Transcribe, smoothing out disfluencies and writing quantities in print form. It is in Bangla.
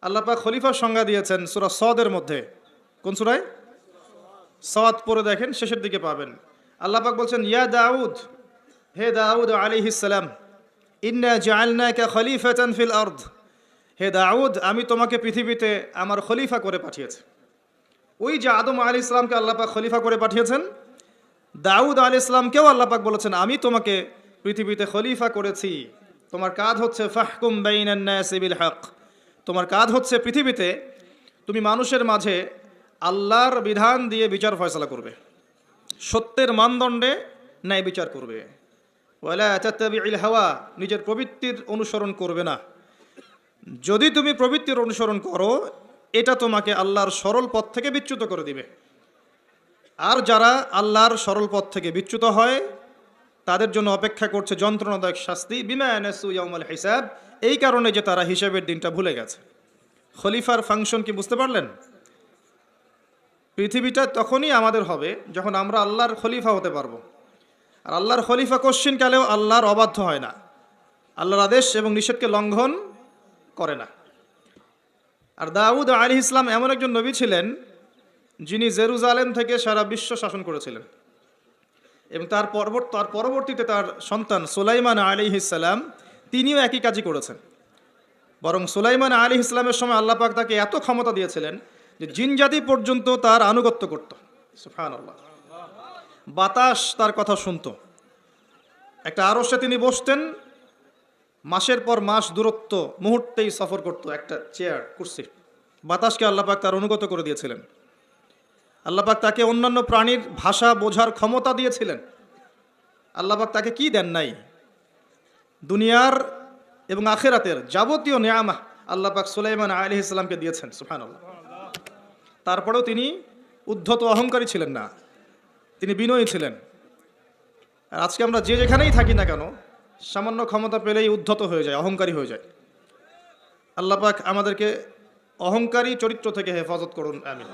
আল্লাহ পাক খলিফার সংজ্ঞা দিয়েছেন সূরা সদের মধ্যে। কোন সূরায়? সদ পড়ে দেখেন, শেষের দিকে পাবেন। আল্লাহ পাক বলছেন, ইয়া দাউদ, হে দাউদ আলাইহিস সালাম, ইন্না জাআলনাকা খলিফাতান ফিল আরদ, হে দাউদ, আমি তোমাকে পৃথিবীতে আমার খলিফা করে পাঠিয়েছি। ওই যে আদম আলাইহিস সালামকে আল্লাহ পাক খলিফা করে পাঠিয়েছেন, দাউদ আলাইহিস সালামকেও আল্লাহ পাক বলেছেন, আমি তোমাকে পৃথিবীতে খলিফা করেছি। তোমার কাজ হচ্ছে ফাহকুম বাইনান নাসি বিল হক, তোমার কাজ হচ্ছে পৃথিবীতে তুমি মানুষের মাঝে আল্লাহর বিধান দিয়ে বিচার ফয়সালা করবে, সত্যের মানদণ্ডে ন্যায় বিচার করবে। ওয়ালা তাত্তাবিউল হাওয়া, নিজের প্রবৃত্তির অনুসরণ করবে না। যদি তুমি প্রবৃত্তির অনুসরণ করো, এটা তোমাকে আল্লাহর সরল পথ থেকে বিচ্যুত করে দিবে। আর যারা আল্লাহর সরল পথ থেকে বিচ্যুত হয়, তাদের জন্য অপেক্ষা করছে যন্ত্রণাদায়ক শাস্তি, বিমা নাসু ইয়াউমাল হিসাব, এই কারণে যে তারা হিসাবের দিনটা ভুলে গেছে। খলিফার ফাংশন কি বুঝতে পারলেন? পৃথিবীটা তখনই আমাদের হবে যখন আমরা আল্লাহর খলিফা হতে পারবো। আর আল্লাহর খলিফা কোশ্চিনকালেও আল্লাহর অবাধ্য হয় না, আল্লাহর আদেশ এবং নিষেধকে লঙ্ঘন করে না। আর দাউদ আলাইহিস সালাম এমন একজন নবী ছিলেন যিনি জেরুজালেম থেকে সারা বিশ্ব শাসন করেছিলেন, এবং তার পরবর্তীতে তার সন্তান সুলাইমান আলাইহিস সালাম তিনিও একই কাজই করেছেন। বরং সুলাইমান আলাইহিস সালামের সময় আল্লাহ পাক তাকে এত ক্ষমতা দিয়েছিলেন যে জিনজাতি পর্যন্ত তার আনুগত্য করত। সুবহানাল্লাহ। বাতাস তার কথা শুনত। একটা আরশে তিনি বসতেন, মাসের পর মাস দূরত্ব মুহূর্তেই সফর করত একটা চেয়ার কুরসি। বাতাসকে আল্লাহ পাক তার অনুগত করে দিয়েছিলেন। আল্লাহ পাক তাকে অন্যান্য প্রাণীর ভাষা বোঝার ক্ষমতা দিয়েছিলেন। আল্লাহ পাক তাকে কি দেন নাই? দুনিয়ার এবং আখিরাতের যাবতীয় নিয়ামত আল্লাহ পাক সুলাইমান আলাইহিস সালামকে দিয়েছেন। সুবহানাল্লাহ। তারপরেও তিনি উদ্ধত অহংকারী ছিলেন না, তিনি বিনয়ী ছিলেন। আর আজকে আমরা যে যেখানেই থাকি না কেন, সামান্য ক্ষমতা পেলেই উদ্ধত হয়ে যায়, অহংকারী হয়ে যায়। আল্লাহ পাক আমাদেরকে অহংকারী চরিত্র থেকে হেফাজত করুন, আমিন।